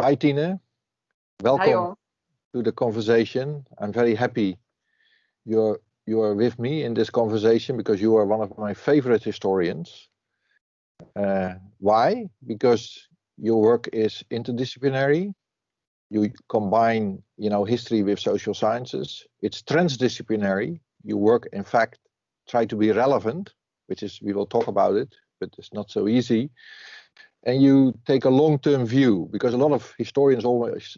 Hi, Tine. Hi, Welcome Johan. to the conversation. I'm very happy you are with me in this conversation because you are one of my favorite historians. Why? Because your work is interdisciplinary. You combine, history with social sciences. It's transdisciplinary. You work, in fact, try to be relevant, which is we will talk about it, but it's not so easy. And you take a long-term view because a lot of historians always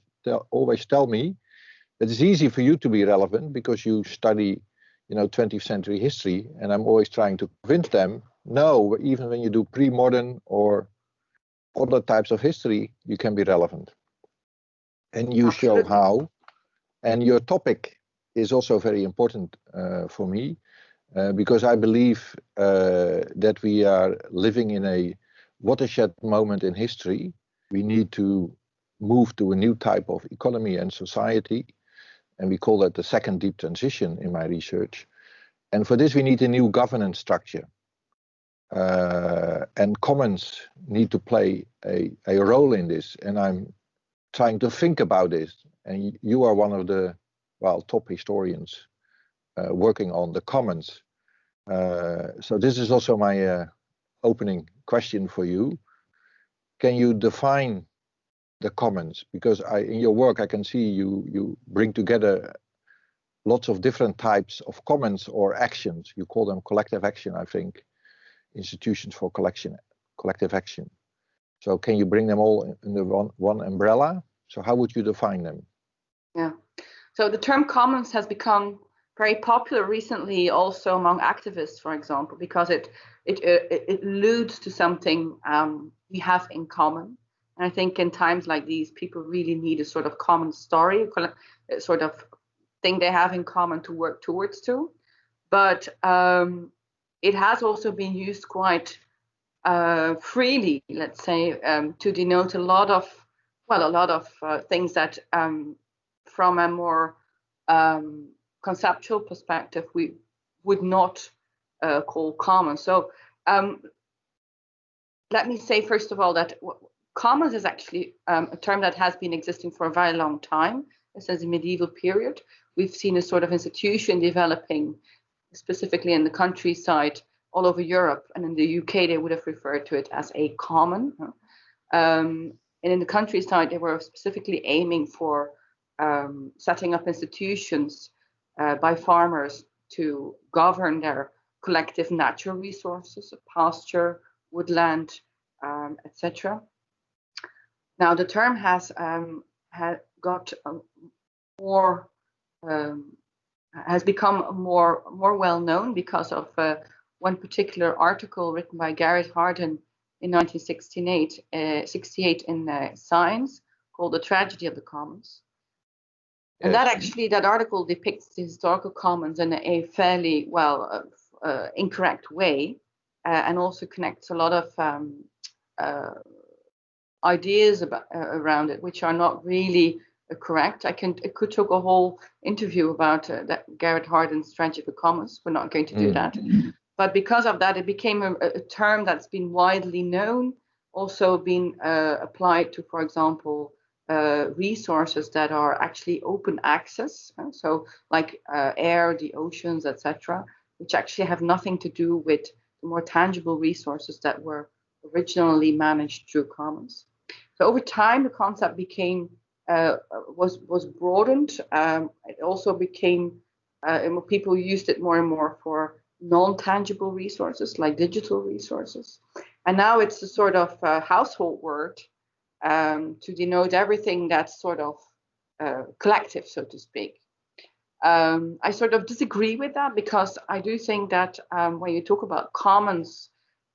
tell me that it's easy for you to be relevant because you study 20th century history, and I'm always trying to convince them, no, even when you do pre-modern or other types of history, you can be relevant. And you show Absolutely. how. And your topic is also very important for me because I believe that we are living in a watershed moment in history. We need to move to a new type of economy and society, and we call that the second deep transition in my research. And for this, we need a new governance structure. And commons need to play a role in this. And I'm trying to think about this. And you are one of the, top historians working on the commons. So this is also my opening question for you. Can you define the commons? Because in your work, I can see you bring together lots of different types of commons or actions. You call them collective action, I think, institutions for collective action. So can you bring them all under one umbrella? So how would you define them? Yeah. So the term commons has become very popular recently, also among activists, for example, because it alludes to something we have in common. And I think in times like these, people really need a sort of common story, a sort of thing they have in common to work towards to. But it has also been used quite freely, let's say, to denote a lot of things that from a more conceptual perspective we would not call common. So let me say first of all that commons is actually a term that has been existing for a very long time. Since the medieval period, we've seen a sort of institution developing, specifically in the countryside all over Europe, and in the UK they would have referred to it as a common. And in the countryside they were specifically aiming for setting up institutions by farmers to govern their collective natural resources, pasture, woodland, etc. Now the term has got more has become more well known because of one particular article written by Garrett Hardin in 1968 in Science, called "The Tragedy of the Commons." And that article depicts the historical commons in a fairly incorrect way, and also connects a lot of ideas around it, which are not really correct. I could talk a whole interview about that Garrett Hardin's Tragedy of the Commons. We're not going to do that. But because of that, it became a term that's been widely known, also been applied to, for example, resources that are actually open access. So like air, the oceans, etc., which actually have nothing to do with the more tangible resources that were originally managed through commons. So over time, the concept became was broadened. It also became people used it more and more for non-tangible resources like digital resources, and now it's a sort of household word to denote everything that's sort of collective, so to speak. I sort of disagree with that because I do think that when you talk about commons,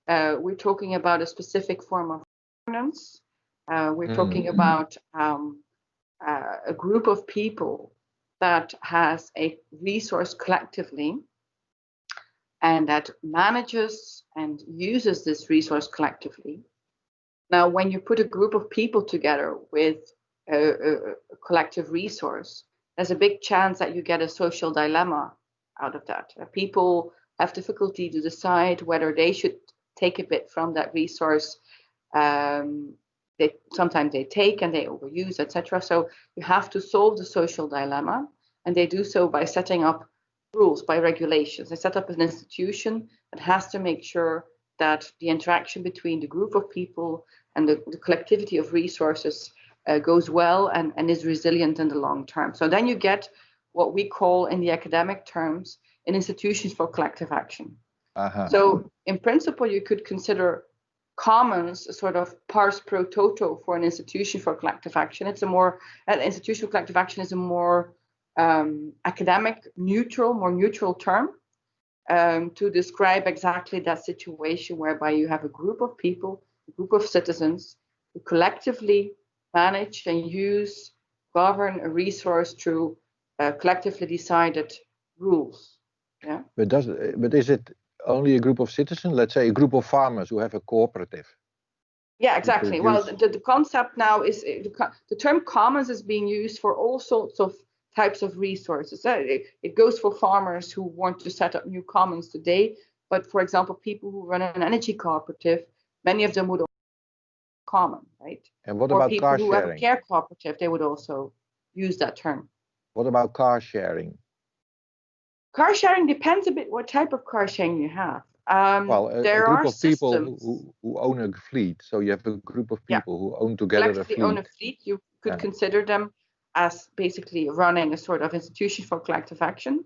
we're talking about a specific form of governance. We're talking about a group of people that has a resource collectively and that manages and uses this resource collectively. Now, when you put a group of people together with a collective resource, there's a big chance that you get a social dilemma out of that. People have difficulty to decide whether they should take a bit from that resource sometimes they take and they overuse, etc. So you have to solve the social dilemma, and they do so by setting up rules, by regulations. They set up an institution that has to make sure that the interaction between the group of people and the collectivity of resources goes well and is resilient in the long term. So then you get what we call in the academic terms an institution for collective action. So in principle, you could consider commons a sort of pars pro toto for an institution for collective action. It's an institution for collective action is a more academic, more neutral term to describe exactly that situation whereby you have a group of people, a group of citizens who collectively manage and govern a resource through collectively decided rules. Yeah. But is it only a group of citizens? Let's say a group of farmers who have a cooperative. Yeah, exactly. Well, the concept now is the term commons is being used for all sorts of types of resources. It goes for farmers who want to set up new commons today. But for example, people who run an energy cooperative, many of them would common, right? And what about people car who sharing? have a care cooperative, they would also use that term. What about car sharing? Car sharing depends a bit what type of car sharing you have. Well, there a group are of people systems who own a fleet. So you have a group of people who own together a fleet. Own a fleet. You could consider them as basically running a sort of institution for collective action.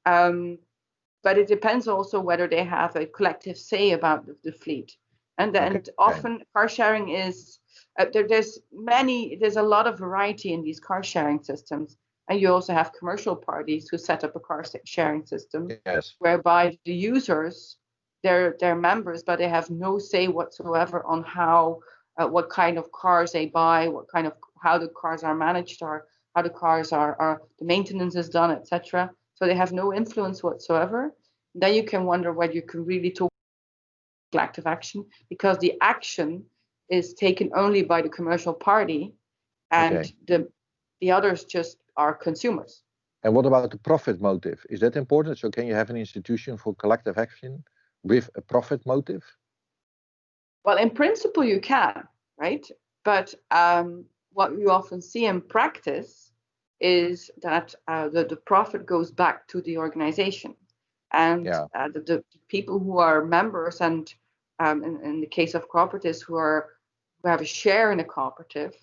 But it depends also whether they have a collective say about the fleet. And often car sharing is, there's a lot of variety in these car sharing systems. And you also have commercial parties who set up a car sharing system, whereby the users, they're members, but they have no say whatsoever on how, what kind of cars they buy, how the cars are managed, or how the cars are the maintenance is done, etc. So they have no influence whatsoever. Then you can wonder whether you can really talk collective action, because the action is taken only by the commercial party, and the others just are consumers. And what about the profit motive? Is that important? So can you have an institution for collective action with a profit motive? Well, in principle, you can, right? But what you often see in practice is that the profit goes back to the organization. And the people who are members, and in the case of cooperatives who have a share in a cooperative,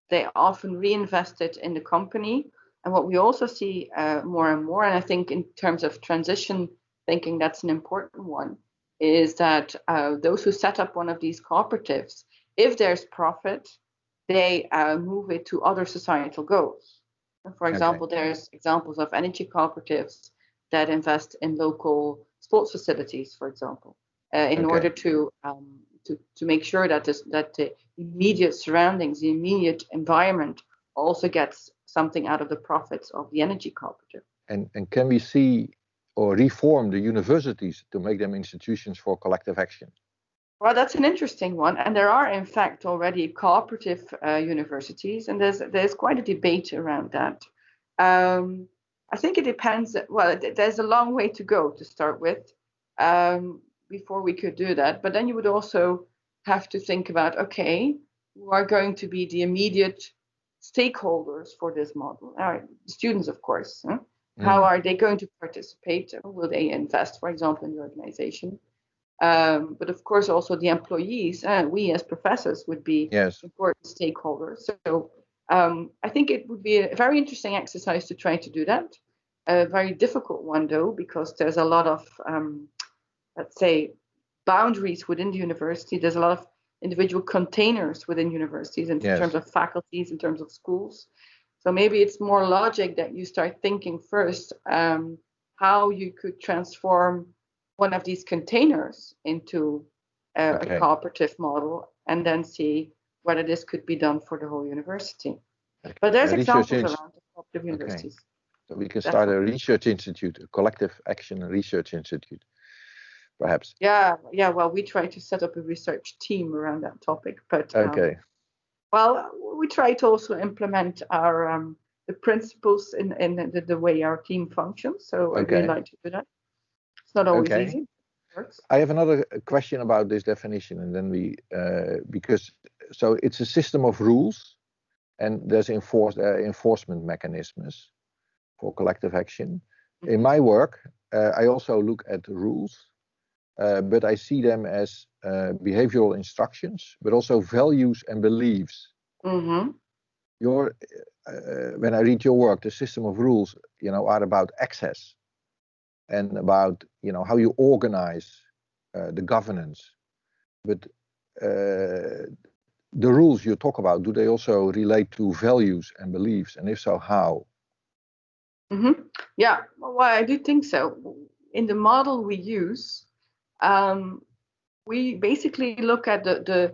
they often reinvest it in the company. And what we also see more and more, and I think in terms of transition thinking, that's an important one, is that those who set up one of these cooperatives, if there's profit, they move it to other societal goals. For example, there's examples of energy cooperatives that invest in local sports facilities, for example, in order to make sure that the immediate surroundings, the immediate environment, also gets something out of the profits of the energy cooperative. And can we see or reform the universities to make them institutions for collective action? Well, that's an interesting one, and there are in fact already cooperative universities, and there's quite a debate around that. I think it depends. Well, there's a long way to go to start with before we could do that. But then you would also have to think about, okay, who are going to be the immediate stakeholders for this model? Students, of course. Huh? How are they going to participate? Will they invest, for example, in the organization? But of course, also the employees, we as professors would be important stakeholders. So I think it would be a very interesting exercise to try to do that. A very difficult one, though, because there's a lot of, let's say, boundaries within the university. There's a lot of individual containers within universities in terms of faculties, in terms of schools. So maybe it's more logic that you start thinking first how you could transform one of these containers into a cooperative model, and then see whether this could be done for the whole university. But there's examples around the cooperative universities. So we can start a research institute, a collective action research institute, perhaps. Yeah. Well, we try to set up a research team around that topic, but well, we try to also implement our the principles in the way our team functions. So I really like to do that. It's not always easy. I have another question about this definition, and then we, because so it's a system of rules, and there's enforcement mechanisms for collective action. In my work, I also look at the rules, but I see them as behavioral instructions, but also values and beliefs. Mm-hmm. When I read your work, the system of rules, are about access and about, how you organize the governance. But the rules you talk about, do they also relate to values and beliefs? And if so, how? Mm-hmm. Yeah, well, I do think so. In the model we use, we basically look at the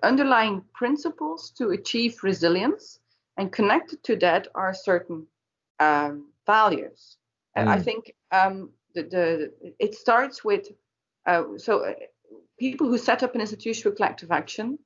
underlying principles to achieve resilience, and connected to that are certain values. And I think it starts with people who set up an institution for collective action,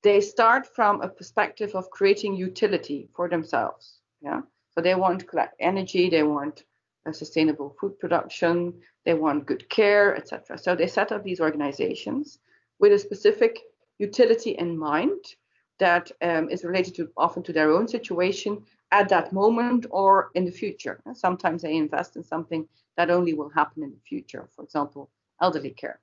they start from a perspective of creating utility for themselves. Yeah, so they want to collect energy, they want a sustainable food production, they want good care, etc. So they set up these organizations with a specific utility in mind that is related to often to their own situation at that moment or in the future. And sometimes they invest in something that only will happen in the future, for example, elderly care.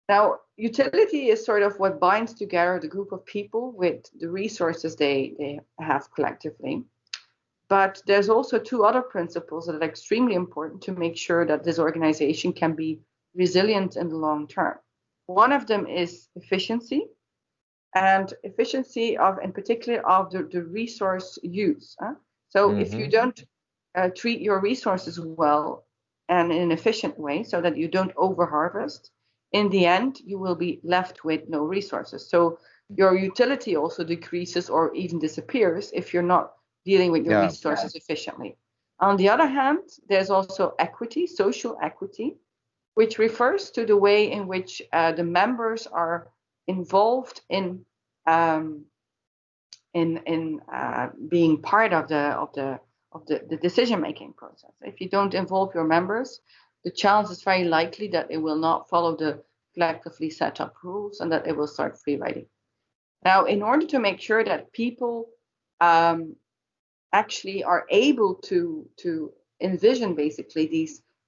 Now, utility is sort of what binds together the group of people with the resources they have collectively. But there's also two other principles that are extremely important to make sure that this organization can be resilient in the long term. One of them is efficiency, and efficiency in particular of the resource use. So if you don't treat your resources well and in an efficient way so that you don't overharvest, in the end, you will be left with no resources. So your utility also decreases or even disappears if you're not dealing with your resources efficiently. On the other hand, there's also equity, social equity, which refers to the way in which the members are involved in being part of the decision-making process. If you don't involve your members, the chance is very likely that they will not follow the collectively set up rules and that they will start free riding. Now, in order to make sure that people actually are able to envision basically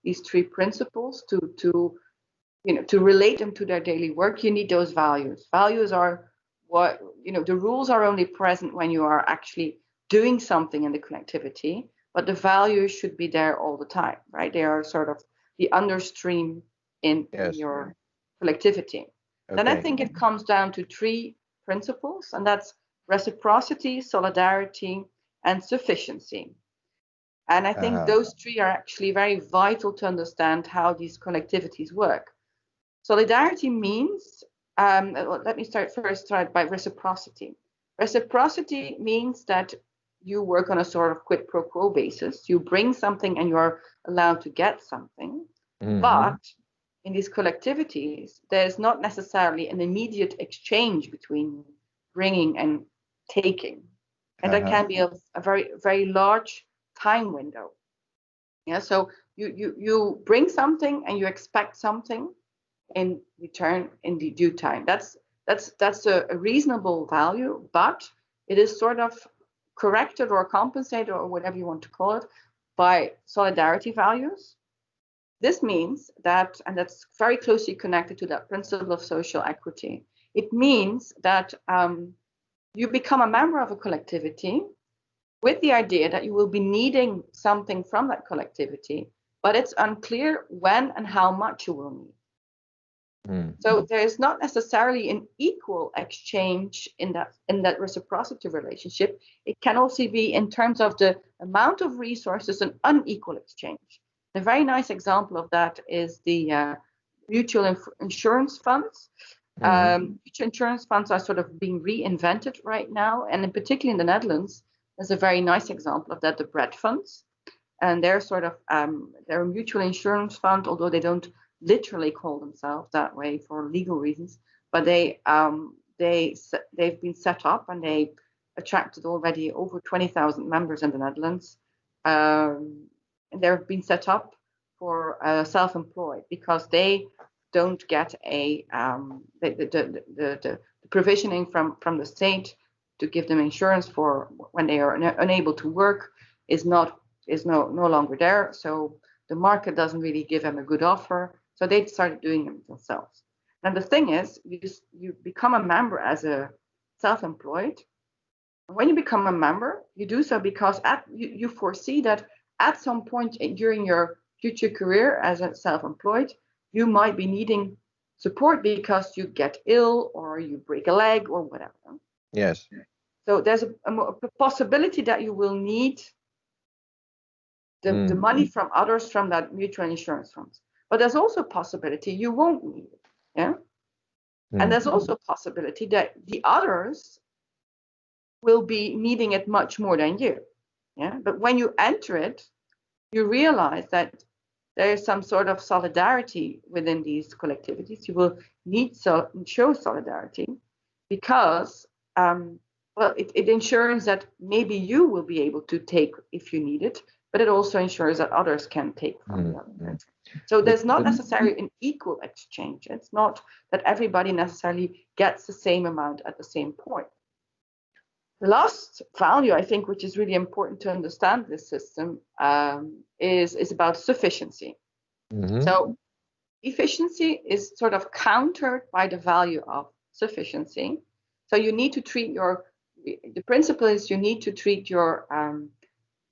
these three principles to relate them to their daily work, you need those values. Values are what, the rules are only present when you are actually doing something in the connectivity, but the values should be there all the time, right? They are sort of the understream in your collectivity. Okay. Then I think it comes down to three principles, and that's reciprocity, solidarity, and sufficiency. And I think those three are actually very vital to understand how these collectivities work. Solidarity means, let me start by reciprocity. Reciprocity means that you work on a sort of quid pro quo basis. You bring something and you're allowed to get something. Mm-hmm. But in these collectivities, there's not necessarily an immediate exchange between bringing and taking. And that can be a very, very large time window. Yeah, so you bring something and you expect something in return in the due time. That's a reasonable value, but it is sort of corrected or compensated or whatever you want to call it by solidarity values. This means that, and that's very closely connected to that principle of social equity, it means that you become a member of a collectivity with the idea that you will be needing something from that collectivity, but it's unclear when and how much you will need. So there is not necessarily an equal exchange in that reciprocity relationship. It can also be, in terms of the amount of resources, an unequal exchange. A very nice example of that is the mutual insurance funds. Mutual insurance funds are sort of being reinvented right now, and in particular in the Netherlands, there's a very nice example of that, the bread funds. And they're sort of they're a mutual insurance fund, although they don't literally call themselves that way for legal reasons, but they've been set up and they attracted already over 20,000 members in the Netherlands. And they've been set up for self-employed because they don't get the provisioning from the state to give them insurance for when they are unable to work is no longer there. So the market doesn't really give them a good offer. So they started doing it themselves. And the thing is, you become a member as a self-employed. When you become a member, you do so because you foresee that at some point during your future career as a self-employed, you might be needing support because you get ill or you break a leg or whatever. Yes. So there's a possibility that you will need the money from others from that mutual insurance funds. But there's also a possibility you won't need it. Yeah. And there's also a possibility that the others will be needing it much more than you. Yeah. But when you enter it, you realize that there is some sort of solidarity within these collectivities. You will need to show solidarity because, it ensures that maybe you will be able to take if you need it, but it also ensures that others can take from the other. So there's not necessarily an equal exchange. It's not that everybody necessarily gets the same amount at the same point. The last value, I think, which is really important to understand this system, is about sufficiency. So efficiency is sort of countered by the value of sufficiency. So you need to treat the principle is you need to treat your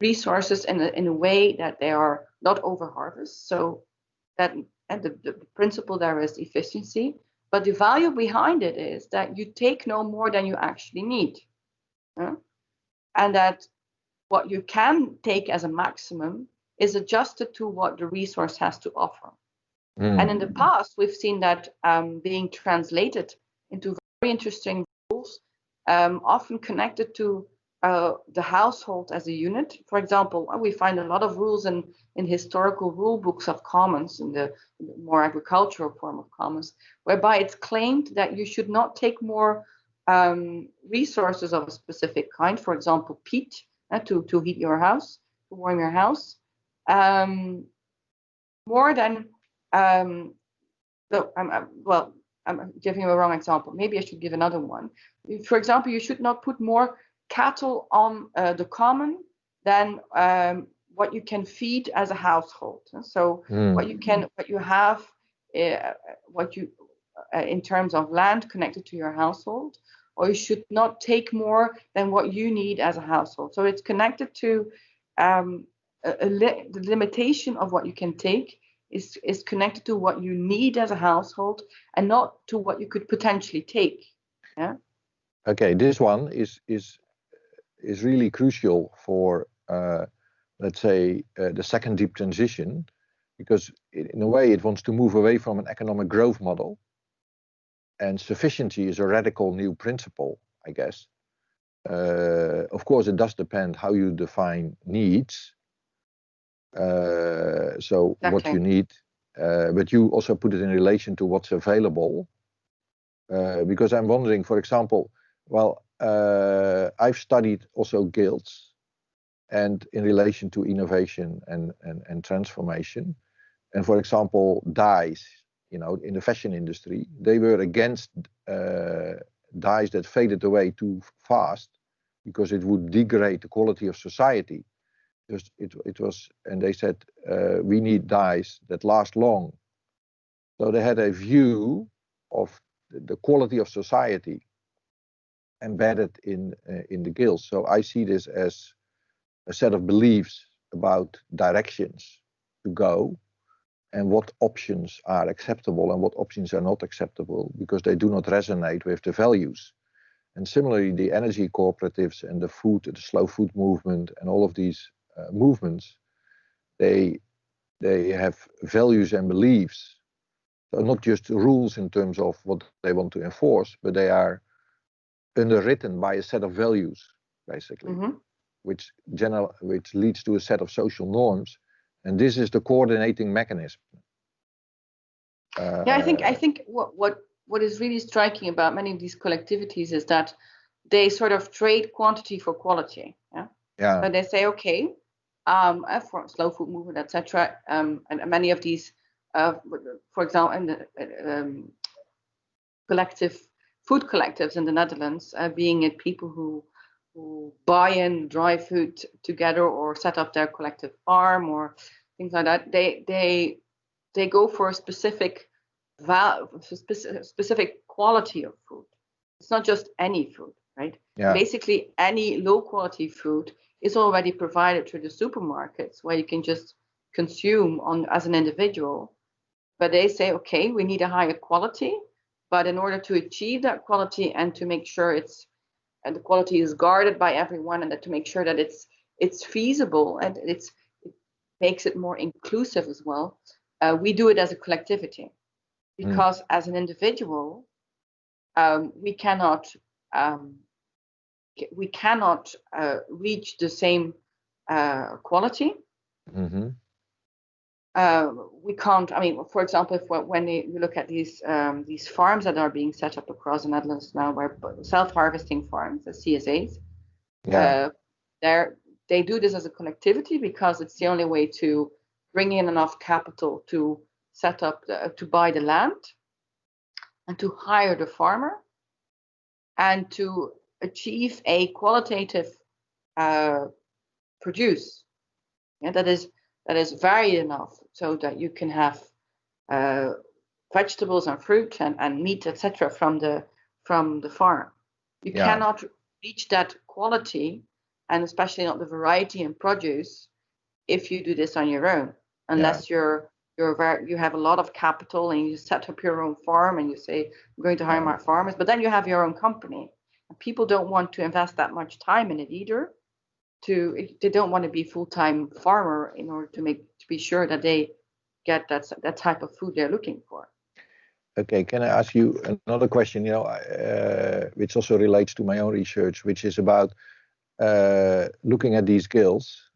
resources in a way that they are not over-harvest. So that, and the principle there is efficiency, but the value behind it is that you take no more than you actually need. And that what you can take as a maximum is adjusted to what the resource has to offer. And in the past, we've seen that being translated into very interesting rules, often connected to the household as a unit. For example, we find a lot of rules in historical rule books of commons, in the more agricultural form of commons, whereby it's claimed that you should not take more resources of a specific kind, for example, peat, to heat your house, to warm your house, more than, I'm giving you a wrong example. Maybe I should give another one. For example, you should not put more cattle on the common than what you can feed as a household. So what you have in terms of land connected to your household, or you should not take more than what you need as a household. So it's connected to the limitation of what you can take is connected to what you need as a household and not to what you could potentially take. Yeah. Okay, this one is really crucial for let's say the second deep transition, because in a way it wants to move away from an economic growth model, and sufficiency is a radical new principle, I guess. Of course, it does depend how you define needs. So exactly. What you need, but you also put it in relation to what's available. Because I'm wondering, for example, I've studied also guilds, and in relation to innovation and transformation. And for example, dyes, in the fashion industry, they were against dyes that faded away too fast because it would degrade the quality of society. It was, and they said, we need dyes that last long. So they had a view of the quality of society embedded in the guilds. So I see this as a set of beliefs about directions to go and what options are acceptable and what options are not acceptable, because they do not resonate with the values. And similarly, the energy cooperatives and the slow food movement and all of these movements, they have values and beliefs. So not just rules in terms of what they want to enforce, but they are underwritten by a set of values, basically, which leads to a set of social norms, and this is the coordinating mechanism. I think what is really striking about many of these collectivities is that they sort of trade quantity for quality. Yeah. So they say, okay, for slow food movement, etc., and many of these for example, in the food collectives in the Netherlands, being it people who buy and dry food together or set up their collective farm or things like that. They go for a specific quality of food. It's not just any food, right? Yeah. Basically, any low quality food is already provided through the supermarkets where you can just consume as an individual. But they say, okay, we need a higher quality. But in order to achieve that quality and to make sure the quality is guarded by everyone, and to make sure that it's feasible and it makes it more inclusive as well, we do it as a collectivity. Because as an individual, we cannot reach the same quality. Mm-hmm. We can't. I mean, for example, when you look at these farms that are being set up across the Netherlands now, where self-harvesting farms, the CSAs, they do this as a collectivity because it's the only way to bring in enough capital to set up to buy the land and to hire the farmer and to achieve a qualitative produce, that is varied enough so that you can have vegetables and fruit and meat, etc., from the farm. You cannot reach that quality, and especially not the variety in produce, if you do this on your own, unless you have a lot of capital and you set up your own farm and you say, I'm going to hire my farmers, but then you have your own company. And people don't want to invest that much time in it either. They don't want to be full-time farmer in order to be sure that they get that type of food they're looking for. Okay, can I ask you another question? Which also relates to my own research, which is about looking at these skills.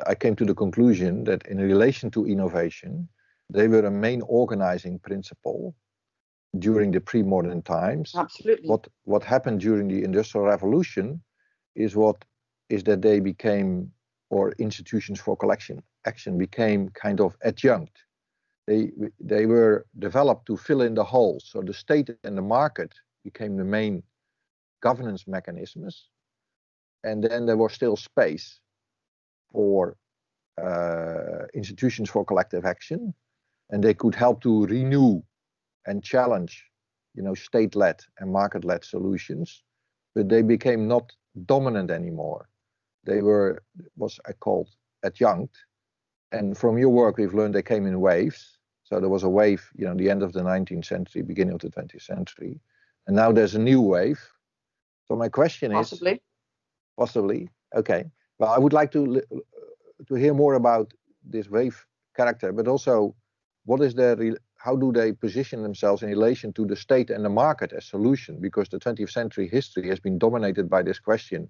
I came to the conclusion that in relation to innovation, they were a main organizing principle during the pre-modern times. Absolutely. What happened during the Industrial Revolution is that they became, or institutions for collection action became kind of adjunct. They were developed to fill in the holes. So the state and the market became the main governance mechanisms. And then there was still space for institutions for collective action, and they could help to renew and challenge, state-led and market-led solutions, but they became not dominant anymore. They was called adjunct, and from your work we've learned they came in waves. So there was a wave, the end of the 19th century, beginning of the 20th century, and now there's a new wave. So my question is, possibly, okay. Well, I would like to hear more about this wave character, but also how do they position themselves in relation to the state and the market as solution? Because the 20th century history has been dominated by this question: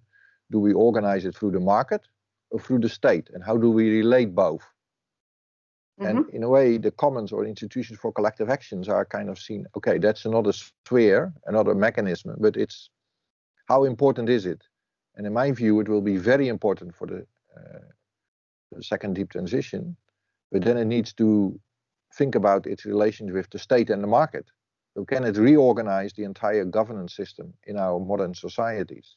do we organize it through the market or through the state? And how do we relate both? Mm-hmm. And in a way, the commons or institutions for collective actions are kind of seen, okay, that's another sphere, another mechanism, but how important is it? And in my view, it will be very important for the second deep transition, but then it needs to think about its relations with the state and the market. So can it reorganize the entire governance system in our modern societies?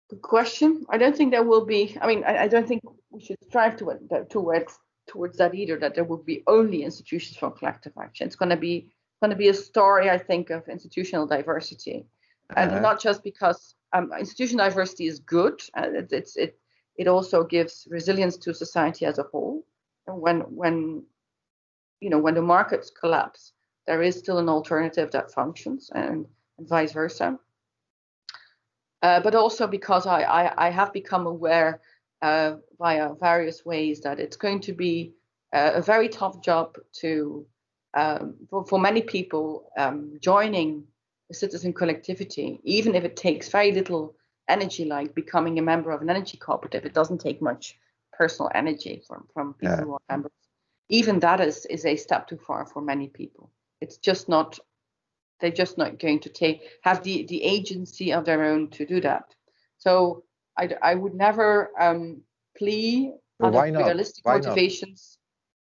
Good question. I don't think there will be. I mean, I don't think we should strive towards that either. That there will be only institutions for collective action. It's going to be a story, I think, of institutional diversity, and not just because institutional diversity is good. It also gives resilience to society as a whole. And when the markets collapse, there is still an alternative that functions, and vice versa. But also because I have become aware via various ways that it's going to be a very tough job for many people joining a citizen collectivity, even if it takes very little energy, like becoming a member of an energy cooperative. It doesn't take much personal energy from people who are members. Even that is a step too far for many people. It's just not. They're just not going to have the agency of their own to do that. So I would never plea out of realistic motivations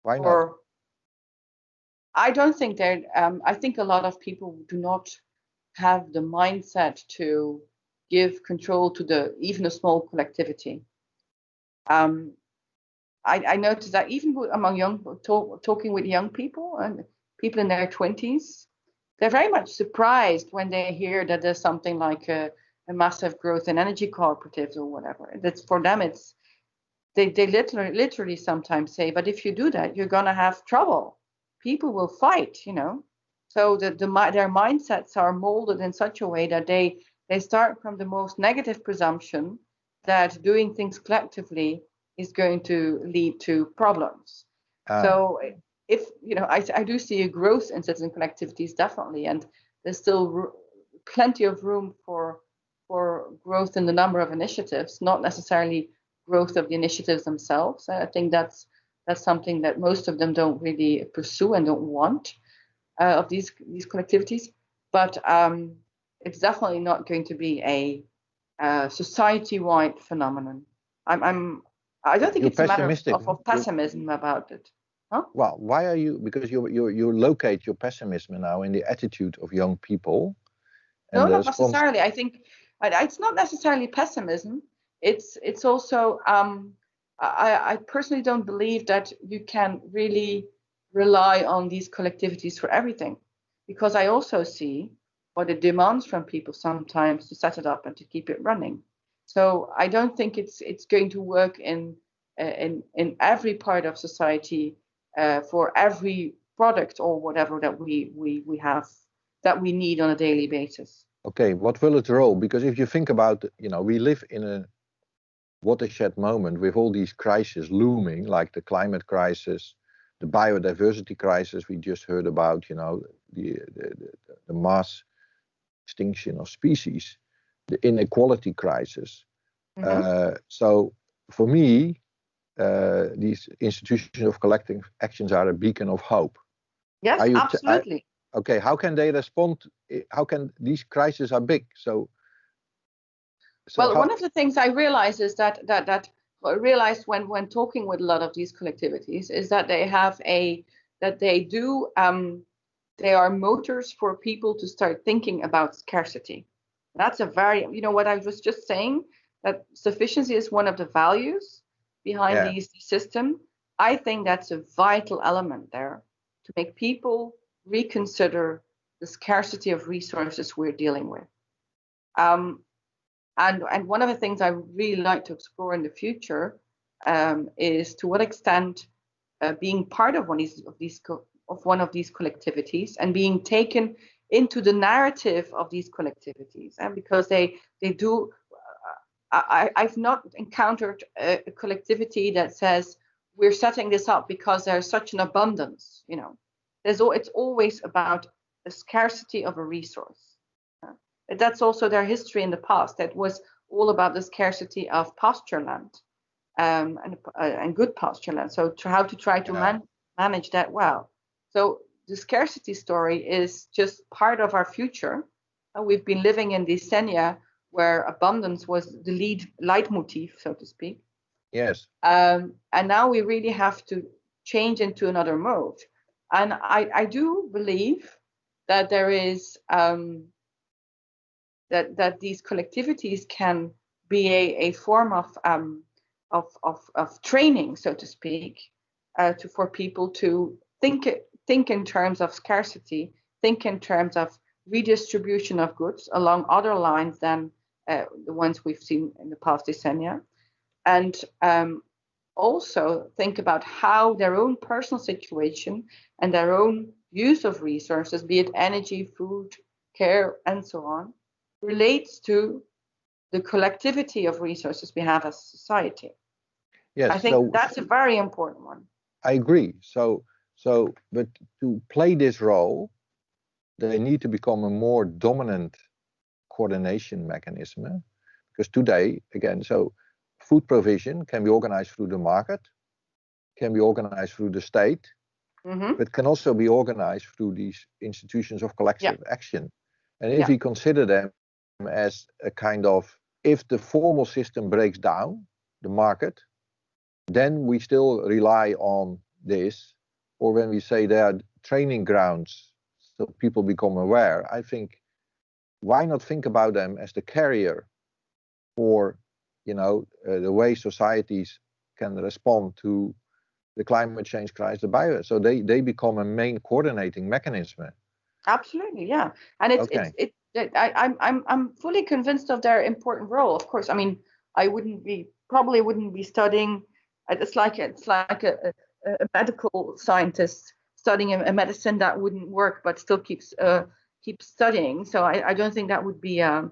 Why not? Or I don't think that. I think a lot of people do not have the mindset to give control to even a small collectivity. I noticed that even among talking with young people and people in their 20s, they're very much surprised when they hear that there's something like a massive growth in energy cooperatives or whatever. That's for them. They literally sometimes say, but if you do that, you're gonna have trouble. People will fight, So their mindsets are molded in such a way that they start from the most negative presumption that doing things collectively is going to lead to problems. So if I do see a growth in citizen collectivities, definitely, and there's still plenty of room for growth in the number of initiatives, not necessarily growth of the initiatives themselves. I think that's something that most of them don't really pursue and don't want of these collectivities. But it's definitely not going to be a society-wide phenomenon. I don't think it's a matter of pessimism about it. Huh? Well, why are you? Because you locate your pessimism now in the attitude of young people. No, not necessarily. I think it's not necessarily pessimism. It's also I personally don't believe that you can really rely on these collectivities for everything, because I also see what it demands from people sometimes to set it up and to keep it running. So I don't think it's going to work in every part of society for every product or whatever that we have that we need on a daily basis. Okay, what will its role? Because if you think about, we live in a watershed moment with all these crises looming, like the climate crisis, the biodiversity crisis we just heard about, the mass extinction of species, the inequality crisis. So for me, these institutions of collective actions are a beacon of hope. Yes, absolutely. Okay, how can they respond? How can these crises are big? So well, one of the things I realized is that I realized when talking with a lot of these collectivities is that they are motors for people to start thinking about scarcity. That's a very, what I was just saying, that sufficiency is one of the values behind these system. I think that's a vital element there to make people reconsider the scarcity of resources we're dealing with. And one of the things I really like to explore in the future is to what extent being part of one of these collectivities and being taken into the narrative of these collectivities, and because they do. I've not encountered a collectivity that says we're setting this up because there's such an abundance. It's always about a scarcity of a resource. That's also their history in the past. That was all about the scarcity of pasture land and good pasture land. So how to try to manage that well. So the scarcity story is just part of our future. We've been living in decennia where abundance was the leitmotif, so to speak. Yes. And now we really have to change into another mode. And I do believe that there is that these collectivities can be a form of training, so to speak, for people to think in terms of scarcity, think in terms of redistribution of goods along other lines than the ones we've seen in the past decennia, and also think about how their own personal situation and their own use of resources, be it energy, food, care, and so on, relates to the collectivity of resources we have as a society. Yes, I think that's a very important one. I agree. But to play this role, they need to become a more dominant coordination mechanism. Because today, again, food provision can be organized through the market, can be organized through the state, but can also be organized through these institutions of collective action. And if we consider them as a kind of, if the formal system breaks down, the market, then we still rely on this, or when we say there are training grounds so people become aware, I think why not think about them as the carrier for, the way societies can respond to the climate change crisis, the bio. So they become a main coordinating mechanism. Absolutely, yeah. And I'm fully convinced of their important role. Of course, I mean, I probably wouldn't be studying. It's like a medical scientist studying a medicine that wouldn't work, but still keeps studying. So I don't think that would be a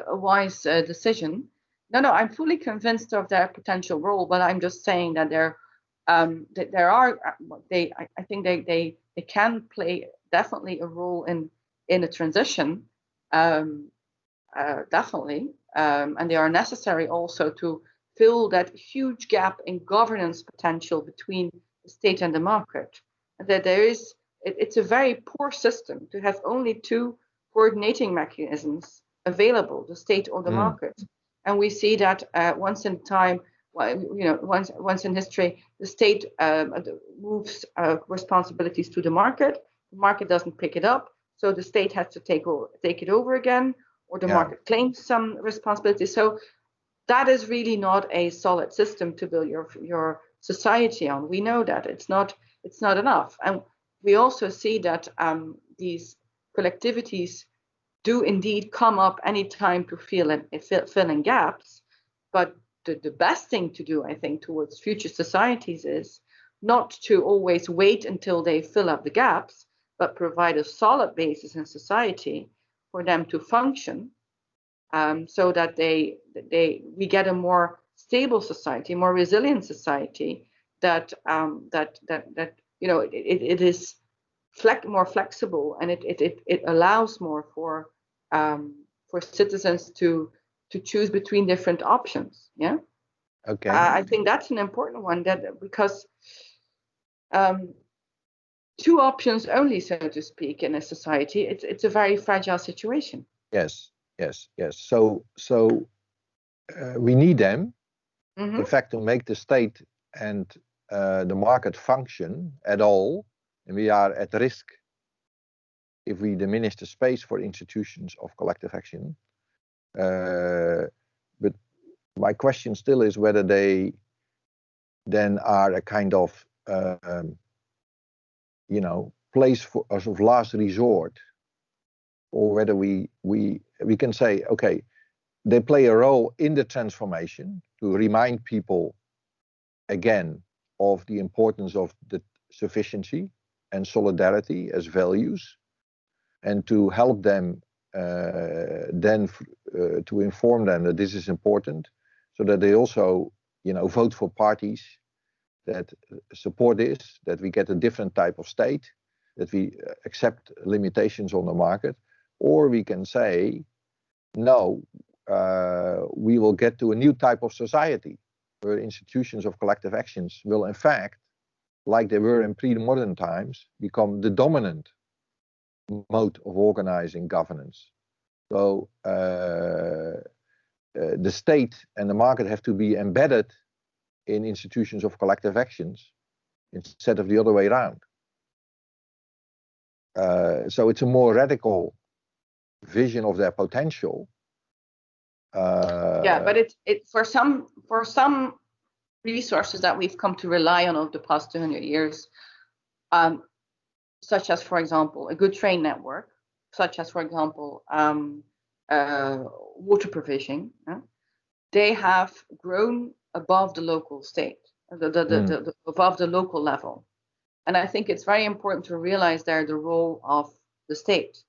wise decision. No, I'm fully convinced of their potential role, but I'm just saying that I think they can play definitely a role in a transition, definitely, and they are necessary also to fill that huge gap in governance potential between the state and the market. That it's a very poor system to have only two coordinating mechanisms available, the state or the market. And we see that once in time, once in history, the state moves responsibilities to the market. The market doesn't pick it up, so the state has to take it over again, or the market claims some responsibility. So that is really not a solid system to build your society on. We know that it's not enough, and we also see that these collectivities do indeed come up anytime to fill in gaps, but the best thing to do, I think, towards future societies is not to always wait until they fill up the gaps, but provide a solid basis in society for them to function, so that we get a more stable society, more resilient society that it is more flexible, and it allows more for citizens to choose between different options. Yeah. Okay. I think that's an important one, because two options only, so to speak, in a society, it's a very fragile situation. Yes. So we need them, in fact, to make the state and the market function at all, and we are at risk if we diminish the space for institutions of collective action. But my question still is whether they then are a kind of place for us of last resort, or whether we can say, okay, they play a role in the transformation to remind people again of the importance of the sufficiency and solidarity as values, and to help them then to inform them that this is important, so that they also vote for parties that support this, that we get a different type of state, that we accept limitations on the market. Or we can say, no, we will get to a new type of society where institutions of collective actions will, in fact, like they were in pre-modern times, become the dominant mode of organizing governance. So the state and the market have to be embedded in institutions of collective actions instead of the other way around. So it's a more radical vision of their potential. But it for some resources that we've come to rely on over the past 200 years, such as, for example, a good train network, such as, for example, water provision, they have grown above the local state, above the local level. And I think it's very important to realize there the role of the state.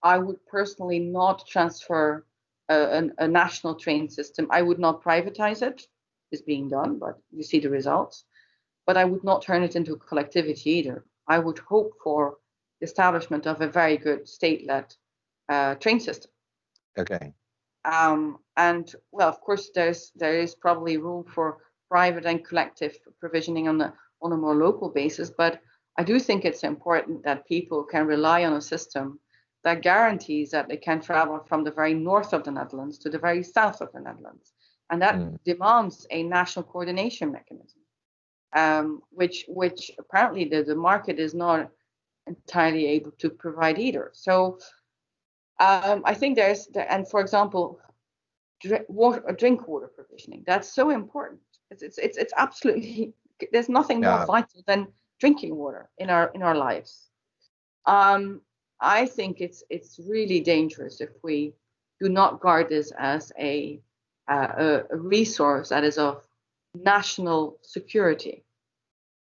I would personally not transfer a national train system. I would not privatize it. It's being done, but you see the results. But I would not turn it into a collectivity either. I would hope for the establishment of a very good state-led train system. Okay. And well, of course, there is probably room for private and collective provisioning on a more local basis. But I do think it's important that people can rely on a system that guarantees that they can travel from the very north of the Netherlands to the very south of the Netherlands. And that demands a national coordination mechanism. which apparently the market is not entirely able to provide either. So I think and for example, drink water provisioning, that's so important. It's absolutely, there's nothing more vital than drinking water in our lives. I think it's really dangerous if we do not guard this as a resource that is of national security.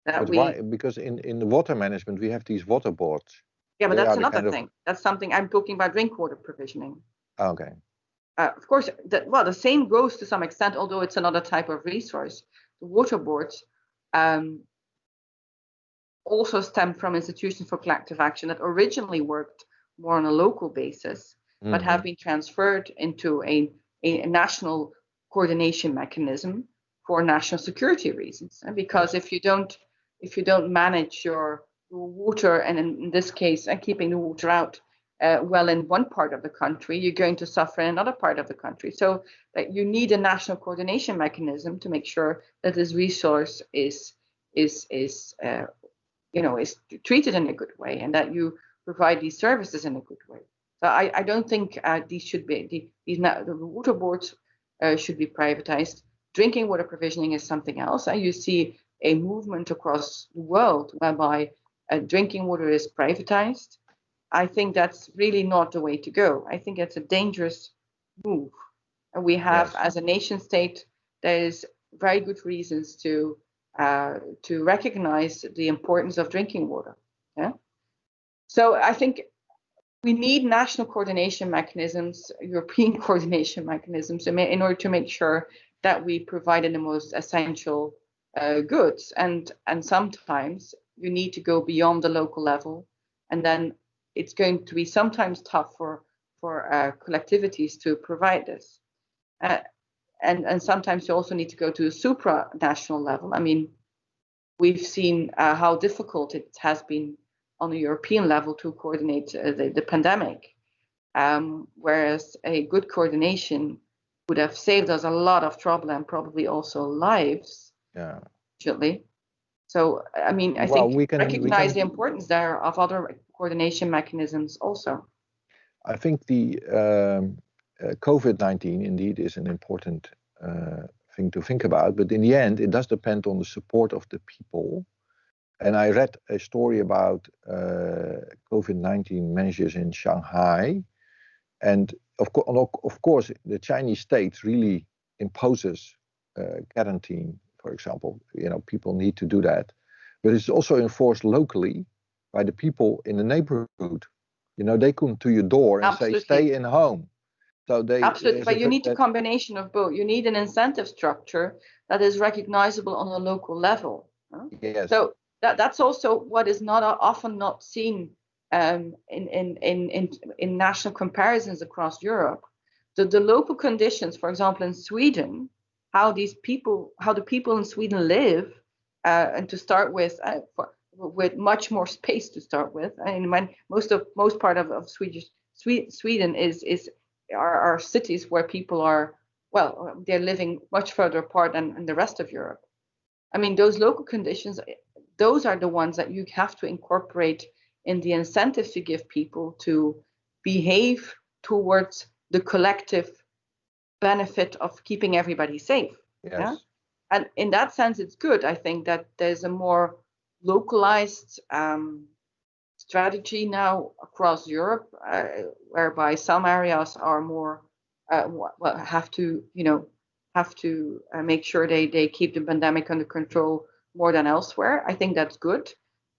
But why? Because in the water management we have these water boards. Yeah, but that's another thing. That's something I'm talking about, drink water provisioning. Okay. Of course, the same goes to some extent, although it's another type of resource. The water boards also stem from institutions for collective action that originally worked more on a local basis, but have been transferred into a national coordination mechanism for national security reasons. And because if you don't manage your water, and in this case, keeping the water out well in one part of the country, you're going to suffer in another part of the country. So that you need a national coordination mechanism to make sure that this resource is treated in a good way, and that you provide these services in a good way. So I don't think these should be the water boards should be privatized. Drinking water provisioning is something else. You see a movement across the world whereby drinking water is privatized. I think that's really not the way to go. I think it's a dangerous move. And we have, as a nation state, there's very good reasons to recognize the importance of drinking water. Yeah. So I think we need national coordination mechanisms, European coordination mechanisms, in order to make sure that we provide the most essential goods. And sometimes you need to go beyond the local level, and then it's going to be sometimes tough for collectivities to provide this. And sometimes you also need to go to a supranational level. I mean, we've seen how difficult it has been on the European level to coordinate the pandemic, whereas a good coordination would have saved us a lot of trouble and probably also lives. Yeah. Actually. So, I mean, I think we recognize the importance there of other coordination mechanisms also. I think the COVID-19 indeed is an important thing to think about, but in the end, it does depend on the support of the people. And I read a story about COVID-19 measures in Shanghai, and of course, the Chinese state really imposes quarantine. For example, people need to do that, but it's also enforced locally by the people in the neighborhood. They come to your door and say, "Stay in home." So absolutely, but you need a combination of both. You need an incentive structure that is recognizable on a local level. Yes. So that's also what is often not seen in national comparisons across Europe. The local conditions, for example, in Sweden, how the people in Sweden live, and to start with much more space to start with. I mean, when most part of Sweden are cities where people are, they're living much further apart than the rest of Europe. I mean, those local conditions, those are the ones that you have to incorporate in the incentives you give people to behave towards the collective benefit of keeping everybody safe. Yes. Yeah? And in that sense, it's good. I think that there's a more localized strategy now across Europe, whereby some areas are more have to make sure they keep the pandemic under control more than elsewhere. I think that's good.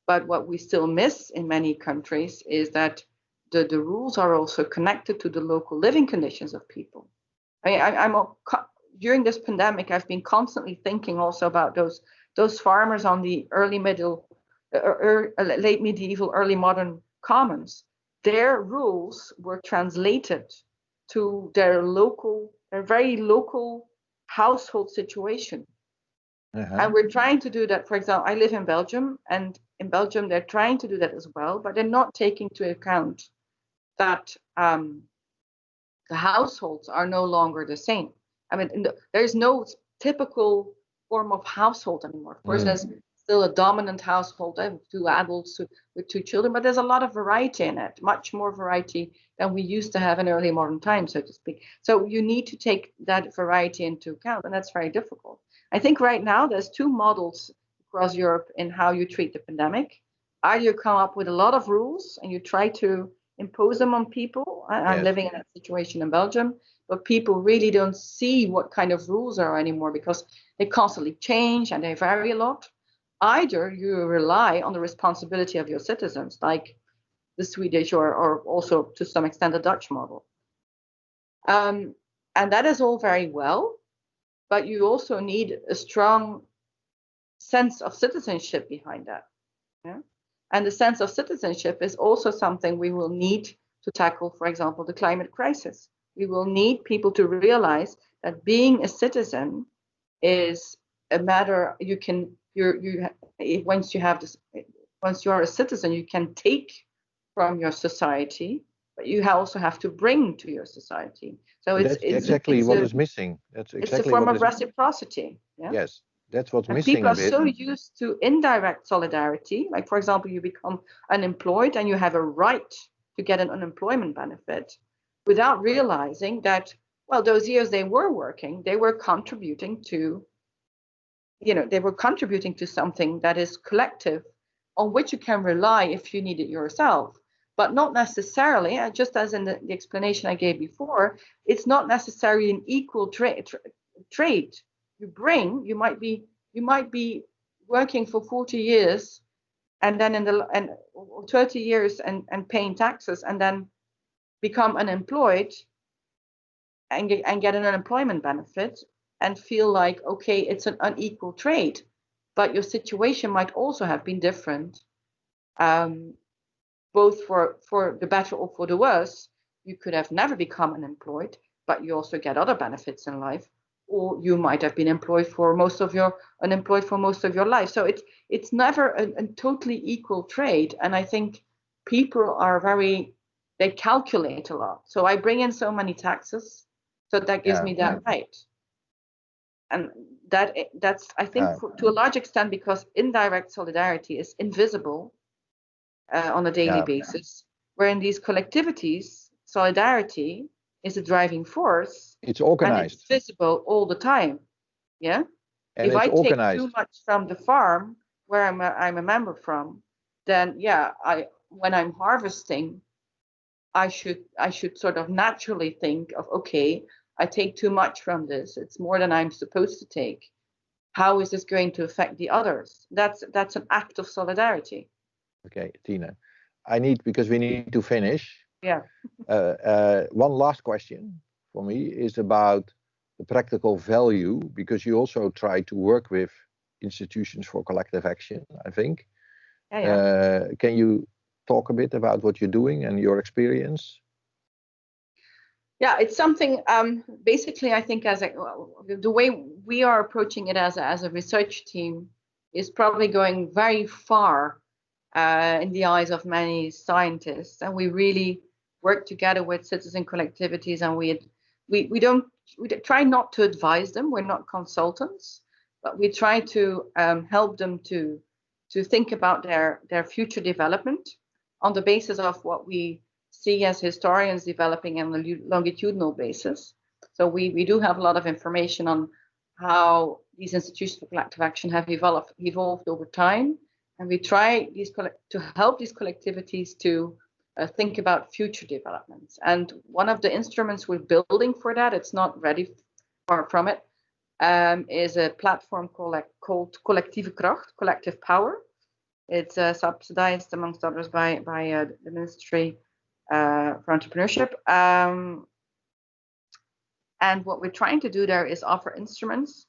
But what we still miss in many countries is that the rules are also connected to the local living conditions of people. During this pandemic, I've been constantly thinking also about those farmers on the late medieval, early modern commons. Their rules were translated to their very local household situation. And we're trying to do that. For example, I live in Belgium, and in Belgium they're trying to do that as well, but they're not taking into account that the households are no longer the same. I mean, there's no typical form of household anymore. Of course, there's still a dominant household with two adults with two children, but there's a lot of variety in it, much more variety than we used to have in early modern times, so to speak. So you need to take that variety into account, and that's very difficult. I think right now there's two models across Europe in how you treat the pandemic. Either you come up with a lot of rules and you try to impose them on people. I'm living in that situation in Belgium, but people really don't see what kind of rules are anymore because they constantly change and they vary a lot. Either you rely on the responsibility of your citizens, like the Swedish or also to some extent the Dutch model. And that is all very well, but you also need a strong sense of citizenship behind that. Yeah? And the sense of citizenship is also something we will need to tackle, for example, the climate crisis. We will need people to realize that being a citizen is a matter once you are a citizen, you can take from your society, but you also have to bring to your society. So it's exactly what is missing. That's exactly it's a form of reciprocity. Yeah? Yes, that's what's missing. People are so used to indirect solidarity. Like, for example, you become unemployed and you have a right to get an unemployment benefit without realizing that, well, those years they were working, they were contributing to something that is collective, on which you can rely if you need it yourself, but not necessarily, just as in the explanation I gave before, it's not necessarily an equal trade. You might be working for 40 years and then 30 years and paying taxes and then become unemployed and get an unemployment benefit and feel like, okay, it's an unequal trade, but your situation might also have been different, both for the better or for the worse. You could have never become unemployed, but you also get other benefits in life, or you might have been unemployed for most of your life. So it's never a totally equal trade, and I think people are they calculate a lot. So I bring in so many taxes, so that gives me that right. And that's I think to a large extent because indirect solidarity is invisible on a daily basis, where in these collectivities, solidarity is a driving force. It's organized. And it's visible all the time. Yeah. And if it's I organized. Take too much from the farm where I'm a member from, then when I'm harvesting, I should sort of naturally think of, okay, I take too much from this. It's more than I'm supposed to take. How is this going to affect the others? That's an act of solidarity. Okay, Tine, because we need to finish. Yeah. One last question for me is about the practical value, because you also try to work with institutions for collective action, I think. Can you talk a bit about what you're doing and your experience? Yeah, it's something, basically, I think the way we are approaching it as a research team is probably going very far in the eyes of many scientists. And we really work together with citizen collectivities, and we try not to advise them. We're not consultants, but we try to help them to think about their future development on the basis of what we see as historians developing on a longitudinal basis. So we do have a lot of information on how these institutions for collective action have evolved over time. And we try to help these collectivities to think about future developments. And one of the instruments we're building for that, it's not ready, far from it, is a platform called Collectieve Kracht, Collective Power. It's subsidized, amongst others, by the Ministry for Entrepreneurship. And what we're trying to do there is offer instruments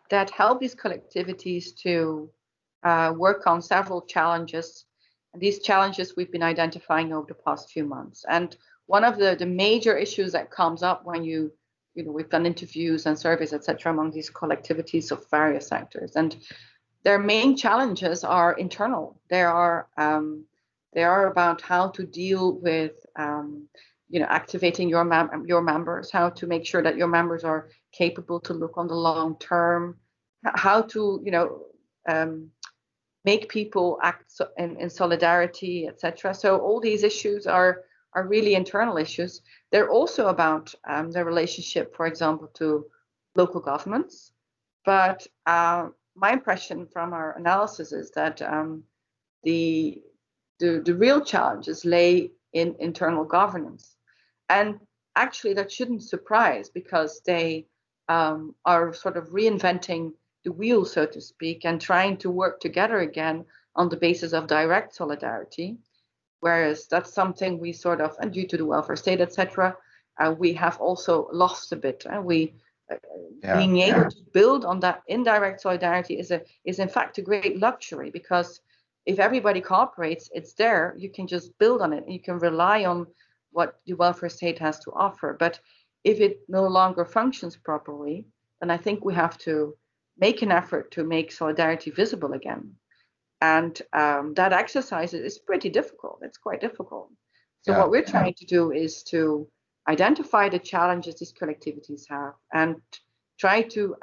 that help these collectivities to work on several challenges. And these challenges we've been identifying over the past few months. And one of the major issues that comes up when we've done interviews and surveys, etc., among these collectivities of various sectors, and their main challenges are internal. They are about how to deal with activating your members, how to make sure that your members are capable to look on the long term, how to, make people act in solidarity, etc. So all these issues are really internal issues. They're also about their relationship, for example, to local governments. But my impression from our analysis is that the real challenges lay in internal governance, and actually that shouldn't surprise, because they are sort of reinventing the wheel, so to speak, and trying to work together again on the basis of direct solidarity, whereas that's something we sort of, and due to the welfare state, etc., we have also lost a bit. And being able to build on that indirect solidarity is in fact a great luxury, because if everybody cooperates, it's there. You can just build on it, and you can rely on what the welfare state has to offer. But if it no longer functions properly, then I think we have to make an effort to make solidarity visible again. And that exercise is pretty difficult. It's quite difficult. So what we're trying to do is to identify the challenges these collectivities have, and try to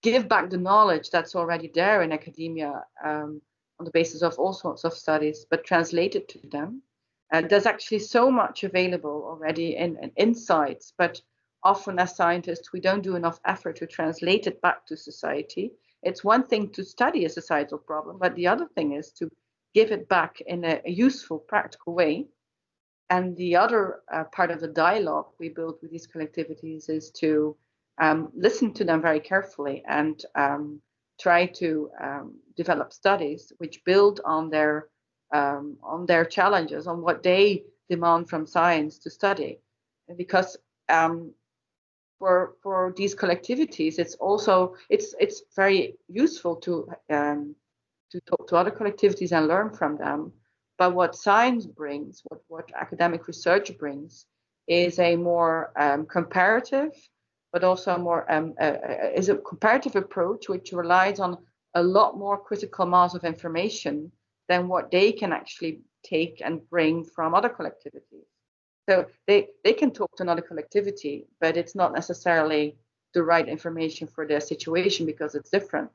give back the knowledge that's already there in academia on the basis of all sorts of studies, but translate it to them. And there's actually so much available already in insights, but often as scientists, we don't do enough effort to translate it back to society. It's one thing to study a societal problem, but the other thing is to give it back in a useful, practical way. And the other part of the dialogue we build with these collectivities is to listen to them very carefully and try to develop studies which build on their challenges, on what they demand from science to study. Because for these collectivities, it's very useful to talk to other collectivities and learn from them. But what science brings, what academic research brings, is a more comparative, but also more is a comparative approach which relies on a lot more critical mass of information than what they can actually take and bring from other collectivities. So they can talk to another collectivity, but it's not necessarily the right information for their situation, because it's different.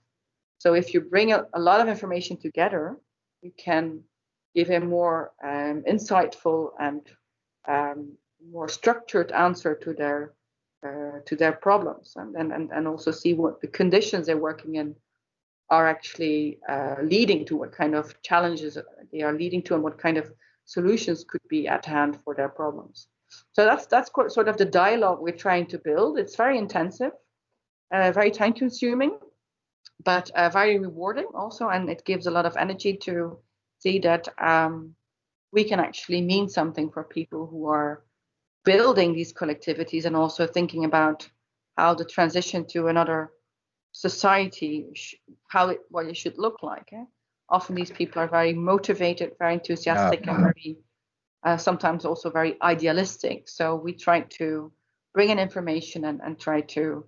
So if you bring a lot of information together, you can give a more insightful and more structured answer to their problems, and also see what the conditions they're working in are actually leading to, what kind of challenges they are leading to, and what kind of solutions could be at hand for their problems. So that's sort of the dialogue we're trying to build. It's very intensive, very time consuming, but very rewarding also, and it gives a lot of energy to see that we can actually mean something for people who are building these collectivities, and also thinking about how the transition to another society, what it should look like. Often these people are very motivated, very enthusiastic, and very sometimes also very idealistic. So we try to bring in information and try to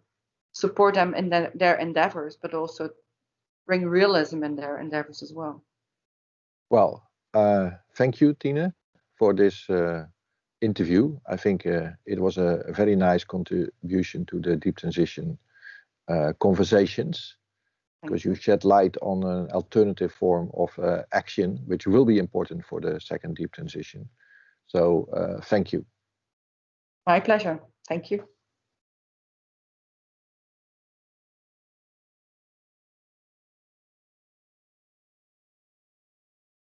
support them in their endeavors, but also bring realism in their endeavors as well. Well, thank you, Tine, for this interview. I think it was a very nice contribution to the deep transition conversations, because you shed light on an alternative form of action, which will be important for the second deep transition. So thank you. My pleasure. Thank you.